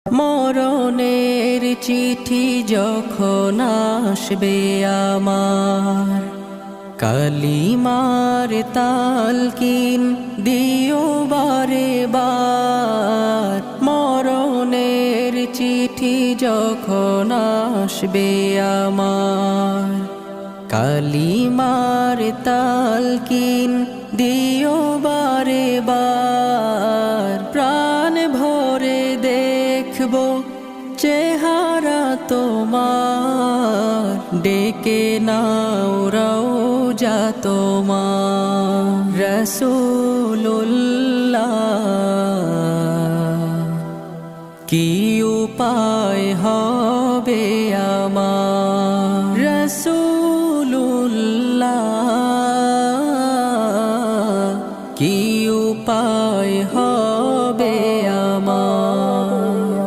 মরণের চিঠি যখন আসবে আমার, কালিমার তালকিন দিও বারে বার। মরণের চিঠি যখন আসবে আমার, কালিমার তালকিন দিও বারে বার। প্রাণ ভরে দেখব চেহারা তোমার, ডেকে নাও রওজা তোমার। রাসূলুল্লাহ কি উপায় হবে আমার, রাসূল